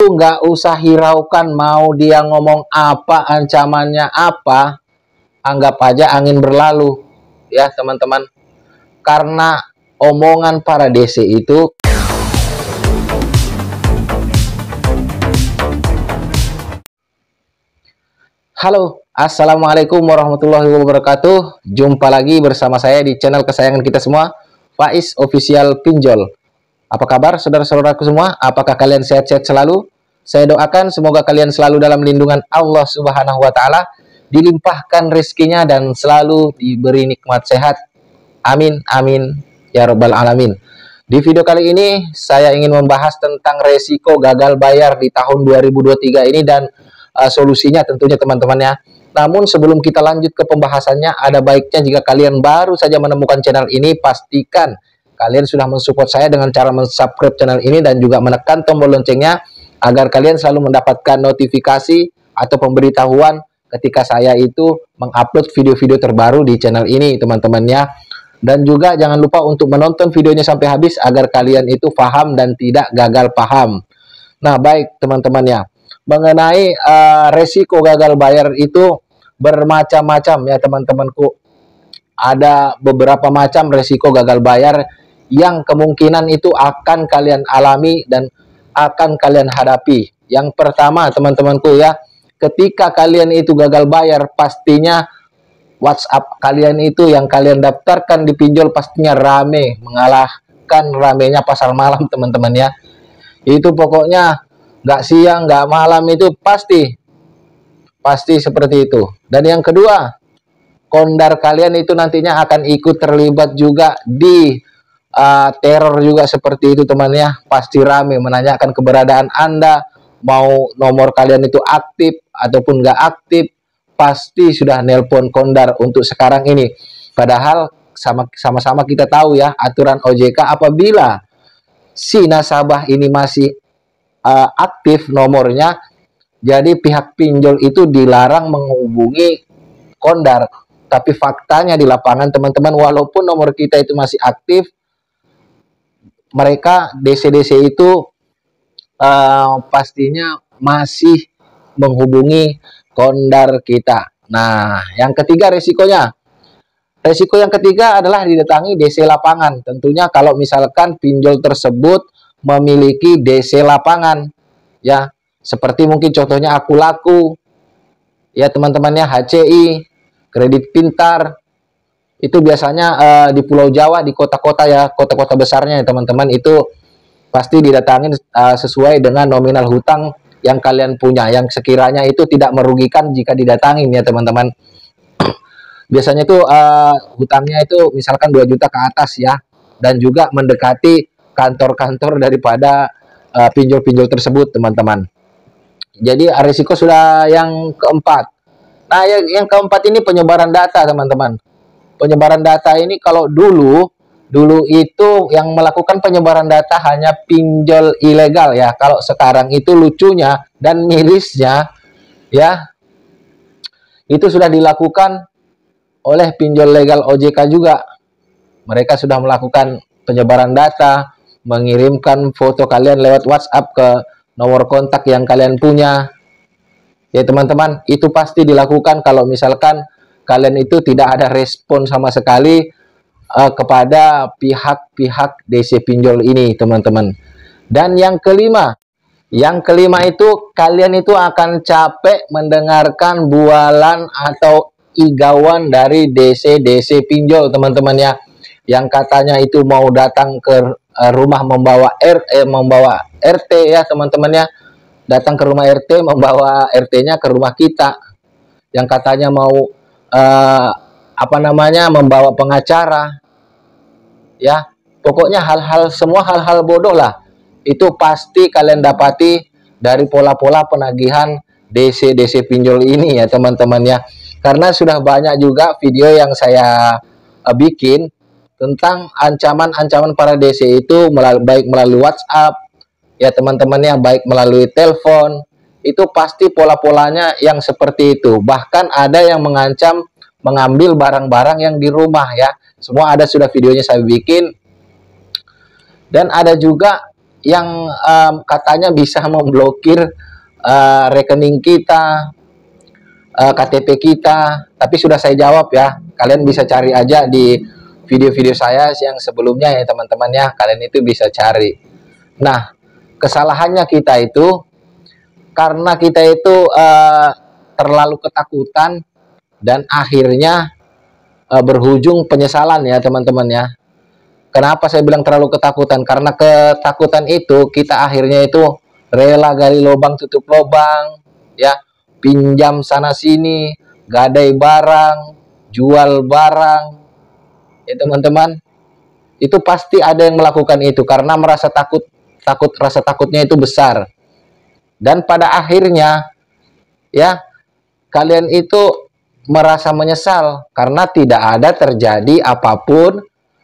itu nggak usah hiraukan mau dia ngomong apa, ancamannya apa, anggap aja angin berlalu ya teman-teman. Karena omongan para DC itu halo, assalamualaikum warahmatullahi wabarakatuh. Jumpa lagi bersama saya di channel kesayangan kita semua, Faiz Official Pinjol. Apa kabar saudara-saudaraku semua? Apakah kalian sehat-sehat selalu? Saya doakan semoga kalian selalu dalam lindungan Allah Subhanahu wa Ta'ala, dilimpahkan rezekinya dan selalu diberi nikmat sehat. Amin, amin, ya Rabbal Alamin. Di video kali ini saya ingin membahas tentang resiko gagal bayar di tahun 2023 ini dan solusinya tentunya teman-teman ya. Namun sebelum kita lanjut ke pembahasannya, ada baiknya jika kalian baru saja menemukan channel ini, pastikan kalian sudah mensupport saya dengan cara mensubscribe channel ini dan juga menekan tombol loncengnya agar kalian selalu mendapatkan notifikasi atau pemberitahuan ketika saya itu mengupload video-video terbaru di channel ini teman-teman ya. Dan juga jangan lupa untuk menonton videonya sampai habis agar kalian itu paham dan tidak gagal paham. Nah baik teman-teman ya, mengenai resiko gagal bayar itu bermacam-macam ya teman-temanku. Ada beberapa macam resiko gagal bayar yang kemungkinan itu akan kalian alami dan akan kalian hadapi. Yang pertama teman-temanku ya, ketika kalian itu gagal bayar, pastinya WhatsApp kalian itu yang kalian daftarkan di pinjol pastinya rame, mengalahkan ramenya pasar malam teman-teman ya. Itu pokoknya nggak siang, nggak malam, itu pasti seperti itu. Dan yang kedua, kondar kalian itu nantinya akan ikut terlibat juga di teror juga seperti itu teman ya. Pasti rame menanyakan keberadaan Anda, mau nomor kalian itu aktif ataupun nggak aktif, pasti sudah nelpon kondar untuk sekarang ini. Padahal sama-sama kita tahu ya aturan OJK, apabila si nasabah ini masih aktif nomornya, jadi pihak pinjol itu dilarang menghubungi kondar. Tapi faktanya di lapangan teman-teman, walaupun nomor kita itu masih aktif, mereka DC-DC itu pastinya masih menghubungi kondar kita. Nah yang ketiga resikonya, resiko yang ketiga adalah didatangi DC lapangan. Tentunya kalau misalkan pinjol tersebut memiliki DC lapangan ya, seperti mungkin contohnya Aku Laku ya teman-temannya, HCI, Kredit Pintar. Itu biasanya di Pulau Jawa, di kota-kota ya, kota-kota besarnya ya teman-teman, itu pasti didatangin sesuai dengan nominal hutang yang kalian punya, yang sekiranya itu tidak merugikan jika didatangin ya teman-teman. Biasanya itu hutangnya itu misalkan 2 juta ke atas ya, dan juga mendekati kantor-kantor daripada pinjol-pinjol tersebut teman-teman. Jadi risiko sudah yang keempat. Nah yang keempat ini penyebaran data teman-teman. Penyebaran data ini kalau dulu itu yang melakukan penyebaran data hanya pinjol ilegal ya. Kalau sekarang itu lucunya dan mirisnya ya, itu sudah dilakukan oleh pinjol legal OJK juga. Mereka sudah melakukan penyebaran data, mengirimkan foto kalian lewat WhatsApp ke nomor kontak yang kalian punya ya teman-teman. Itu pasti dilakukan kalau misalkan kalian itu tidak ada respon sama sekali kepada pihak-pihak DC pinjol ini teman-teman. Dan yang kelima itu kalian itu akan capek mendengarkan bualan atau igauan dari DC pinjol teman-teman ya, yang katanya itu mau datang ke rumah membawa RT ya teman-teman ya, datang ke rumah RT membawa RT-nya ke rumah kita, yang katanya mau membawa pengacara ya. Pokoknya semua hal-hal bodoh lah, itu pasti kalian dapati dari pola-pola penagihan DC pinjol ini ya teman-teman ya. Karena sudah banyak juga video yang saya bikin tentang ancaman-ancaman para DC itu, baik melalui WhatsApp ya teman-teman ya, baik melalui telepon. Itu pasti pola-polanya yang seperti itu. Bahkan ada yang mengancam mengambil barang-barang yang di rumah ya. Semua ada, sudah videonya saya bikin. Dan ada juga yang katanya bisa memblokir rekening kita, KTP kita, tapi sudah saya jawab ya. Kalian bisa cari aja di video-video saya yang sebelumnya ya teman-teman ya. Kalian itu bisa cari. Nah, kesalahannya kita itu karena kita itu terlalu ketakutan dan akhirnya berujung penyesalan ya teman-teman ya. Kenapa saya bilang terlalu ketakutan? Karena ketakutan itu kita akhirnya itu rela gali lubang tutup lubang ya, pinjam sana sini, gadai barang, jual barang ya teman-teman. Itu pasti ada yang melakukan itu karena merasa takut, rasa takutnya itu besar. Dan pada akhirnya ya kalian itu merasa menyesal karena tidak ada terjadi apapun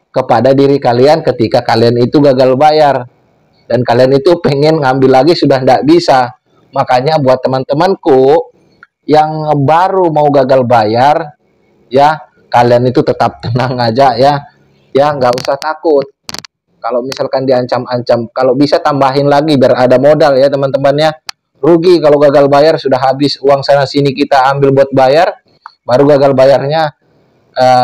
kepada diri kalian ketika kalian itu gagal bayar, dan kalian itu pengen ngambil lagi sudah tidak bisa. Makanya buat teman-temanku yang baru mau gagal bayar ya, kalian itu tetap tenang aja ya, nggak usah takut. Kalau misalkan diancam-ancam, kalau bisa tambahin lagi biar ada modal ya teman-temannya. Rugi kalau gagal bayar, sudah habis uang sana sini kita ambil buat bayar, baru gagal bayarnya,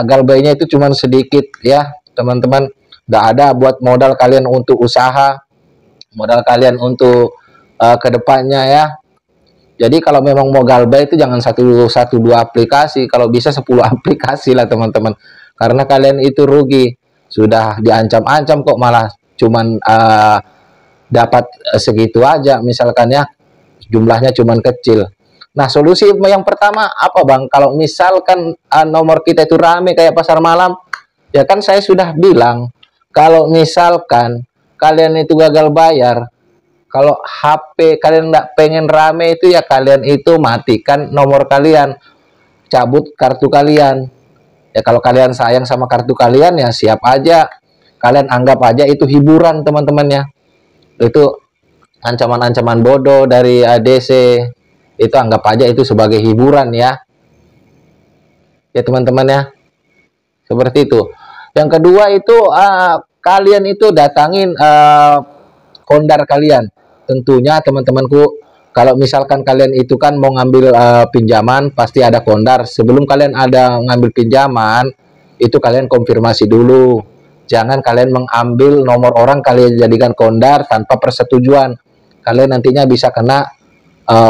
galbainya itu cuma sedikit ya teman-teman. Nggak ada buat modal kalian untuk usaha, modal kalian untuk kedepannya ya. Jadi kalau memang mau galbay itu jangan satu dua aplikasi, kalau bisa 10 aplikasi lah teman-teman, karena kalian itu rugi. Sudah diancam-ancam kok malah cuman dapat segitu aja misalkan ya, jumlahnya cuman kecil. Nah, solusi yang pertama apa Bang? Kalau misalkan nomor kita itu rame kayak pasar malam, ya kan saya sudah bilang, kalau misalkan kalian itu gagal bayar, kalau HP kalian nggak pengen rame itu ya kalian itu matikan nomor kalian, cabut kartu kalian. Ya kalau kalian sayang sama kartu kalian ya siap aja, kalian anggap aja itu hiburan teman-temannya. Itu ancaman-ancaman bodoh dari ADC, itu anggap aja itu sebagai hiburan ya. Ya teman-teman ya, seperti itu. Yang kedua itu kalian itu datangin kondar kalian. Tentunya teman-temanku, kalau misalkan kalian itu kan mau ngambil pinjaman, pasti ada kondar. Sebelum kalian ada ngambil pinjaman, itu kalian konfirmasi dulu. Jangan kalian mengambil nomor orang kalian jadikan kondar tanpa persetujuan. Kalian nantinya bisa kena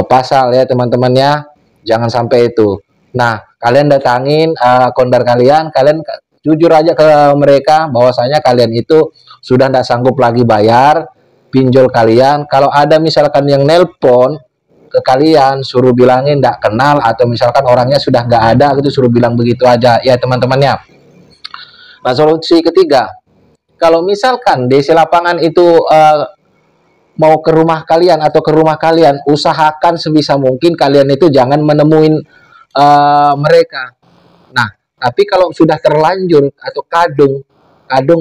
pasal ya teman-teman ya. Jangan sampai itu. Nah, kalian datangin kondar kalian, kalian jujur aja ke mereka bahwasanya kalian itu sudah tidak sanggup lagi bayar pinjol kalian. Kalau ada misalkan yang nelpon ke kalian, suruh bilangin tidak kenal, atau misalkan orangnya sudah nggak ada gitu, suruh bilang begitu aja ya teman-temannya. Nah, solusi ketiga, kalau misalkan DC lapangan itu mau ke rumah kalian atau ke rumah kalian, usahakan sebisa mungkin kalian itu jangan menemuin mereka. Nah, tapi kalau sudah terlanjur atau kadung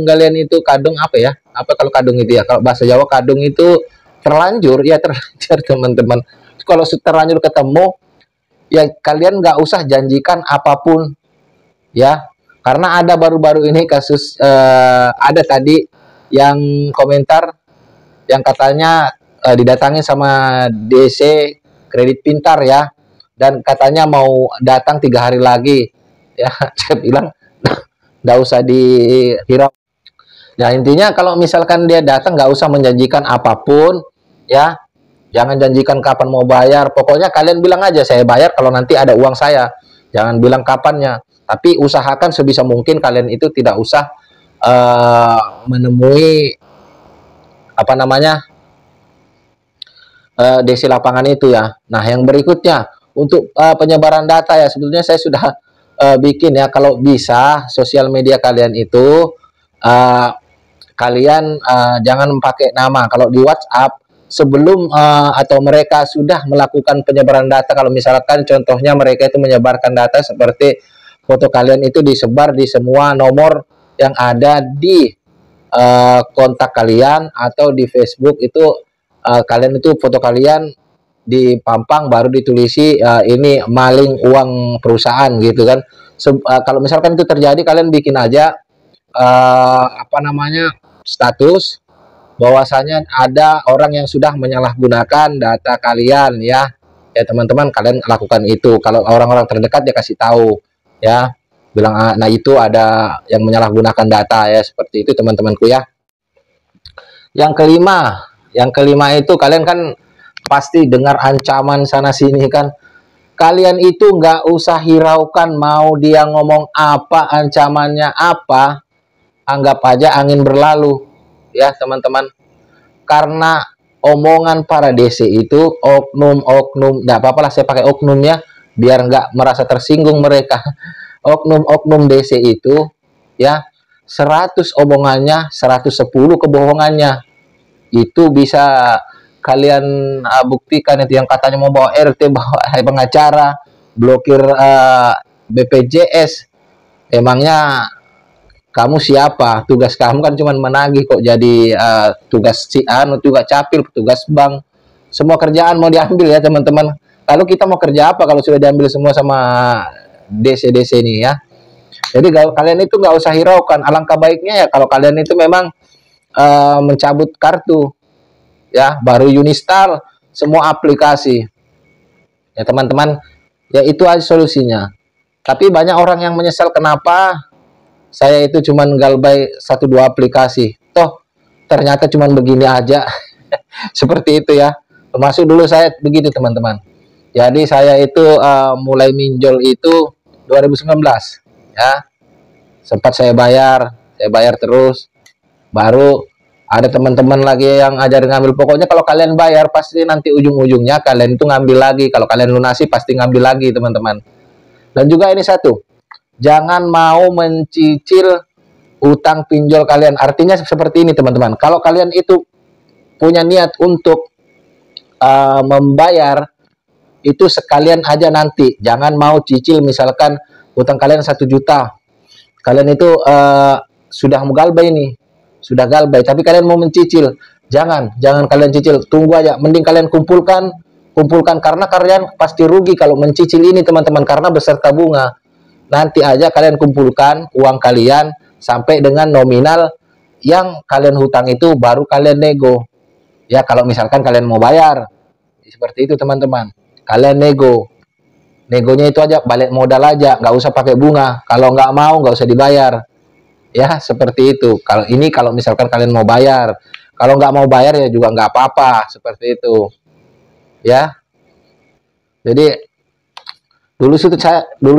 kalian itu, kadung apa ya? Apa kalau kadung itu ya? Kalau bahasa Jawa kadung itu terlanjur, ya terlanjur teman-teman. Kalau terlanjur ketemu, ya kalian nggak usah janjikan apapun ya. Karena ada baru-baru ini kasus, ada tadi yang komentar yang katanya didatangi sama DC Kredit Pintar ya, dan katanya mau datang 3 hari lagi ya. Saya bilang nggak usah dihirau. Nah, intinya kalau misalkan dia datang nggak usah menjanjikan apapun ya, jangan janjikan kapan mau bayar. Pokoknya kalian bilang aja saya bayar kalau nanti ada uang saya, jangan bilang kapannya. Tapi usahakan sebisa mungkin kalian itu tidak usah menemui apa namanya DC lapangan itu ya. Nah, yang berikutnya untuk penyebaran data ya, sebetulnya saya sudah bikin ya, kalau bisa sosial media kalian itu kalian jangan pakai nama. Kalau di WhatsApp sebelum atau mereka sudah melakukan penyebaran data, kalau misalkan contohnya mereka itu menyebarkan data seperti foto kalian itu disebar di semua nomor yang ada di kontak kalian atau di Facebook itu, kalian itu foto kalian dipampang baru ditulisi ini maling uang perusahaan gitu kan. Kalau misalkan itu terjadi, kalian bikin aja apa namanya status bahwasanya ada orang yang sudah menyalahgunakan data kalian ya. Ya teman-teman, kalian lakukan itu. Kalau orang-orang terdekat ya kasih tahu ya. Bilang nah itu ada yang menyalahgunakan data ya, seperti itu teman-temanku ya. Yang kelima itu kalian kan pasti dengar ancaman sana sini kan. Kalian itu nggak usah hiraukan mau dia ngomong apa, ancamannya apa, anggap aja angin berlalu ya teman-teman. Karena omongan para DC itu oknum-oknum, nggak apa-apa lah saya pakai oknum ya, biar nggak merasa tersinggung mereka. Oknum-oknum DC itu ya, 100 omongannya, 110 kebohongannya. Itu bisa kalian buktikan. Itu yang katanya mau bawa RT, bawa pengacara, blokir BPJS. Emangnya kamu siapa? Tugas kamu kan cuma menagih kok, jadi tugas si anu, tugas capil, tugas bank. Semua kerjaan mau diambil ya teman-teman. Lalu kita mau kerja apa kalau sudah diambil semua sama DC-DC ini ya? Jadi kalian itu nggak usah hiraukan. Alangkah baiknya ya kalau kalian itu memang mencabut kartu ya, baru uninstall semua aplikasi ya teman-teman. Ya itu aja solusinya. Tapi banyak orang yang menyesal kenapa saya itu cuman galbay 1-2 aplikasi, toh ternyata cuman begini aja. Seperti itu ya. Termasuk dulu saya begini teman-teman. Jadi saya itu mulai minjol itu 2019 ya. Sempat saya bayar terus. Baru ada teman-teman lagi yang ajarin ngambil. Pokoknya kalau kalian bayar pasti nanti ujung-ujungnya kalian itu ngambil lagi. Kalau kalian lunasi pasti ngambil lagi teman-teman. Dan juga ini satu, jangan mau mencicil utang pinjol kalian. Artinya seperti ini teman-teman. Kalau kalian itu punya niat untuk membayar, itu sekalian aja nanti. Jangan mau cicil, misalkan utang kalian 1 juta. Kalian itu sudah galbay nih. Sudah galbay, tapi kalian mau mencicil. Jangan kalian cicil. Tunggu aja. Mending kalian kumpulkan karena kalian pasti rugi kalau mencicil ini teman-teman, karena beserta bunga. Nanti aja kalian kumpulkan uang kalian sampai dengan nominal yang kalian hutang itu, baru kalian nego. Ya kalau misalkan kalian mau bayar. Seperti itu teman-teman. Kalian nego. Negonya itu aja balik modal aja, nggak usah pakai bunga. Kalau nggak mau nggak usah dibayar. Ya seperti itu. Kalau misalkan kalian mau bayar. Kalau nggak mau bayar ya juga nggak apa-apa. Seperti itu. Ya. Jadi dulu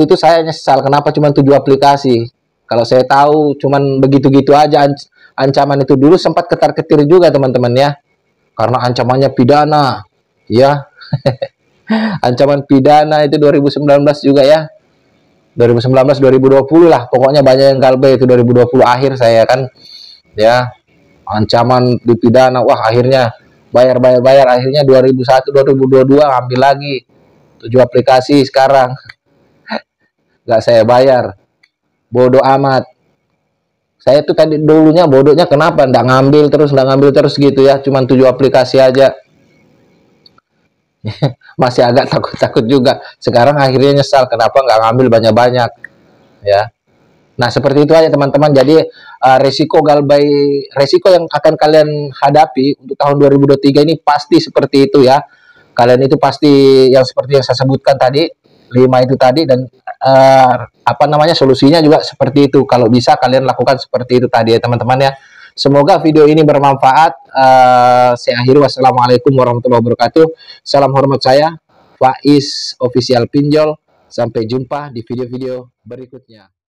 itu saya nyesal kenapa cuma 7 aplikasi. Kalau saya tahu cuman begitu-gitu aja ancaman itu, dulu sempat ketar-ketir juga teman-teman ya. Karena ancamannya pidana. Ya. Ancaman pidana itu 2019 juga ya. 2019 2020 lah. Pokoknya banyak yang galbay itu 2020 akhir saya kan. Ya. Ancaman dipidana. Wah, akhirnya bayar akhirnya 2001 2022 ambil lagi 7 aplikasi sekarang. Nggak saya bayar. Bodoh amat. Saya tuh tadi dulunya bodohnya kenapa nggak ngambil terus gitu ya. Cuman 7 aplikasi aja. Masih agak takut-takut juga. Sekarang akhirnya nyesal kenapa nggak ngambil banyak-banyak ya. Nah seperti itu aja teman-teman. Jadi resiko yang akan kalian hadapi untuk tahun 2023 ini pasti seperti itu ya. Kalian itu pasti yang seperti yang saya sebutkan tadi, 5 itu tadi. Dan solusinya juga seperti itu. Kalau bisa kalian lakukan seperti itu tadi ya teman-teman ya. Semoga video ini bermanfaat. Saya akhiri. Wassalamualaikum warahmatullahi wabarakatuh. Salam hormat saya, Faiz Official Pinjol. Sampai jumpa di video-video berikutnya.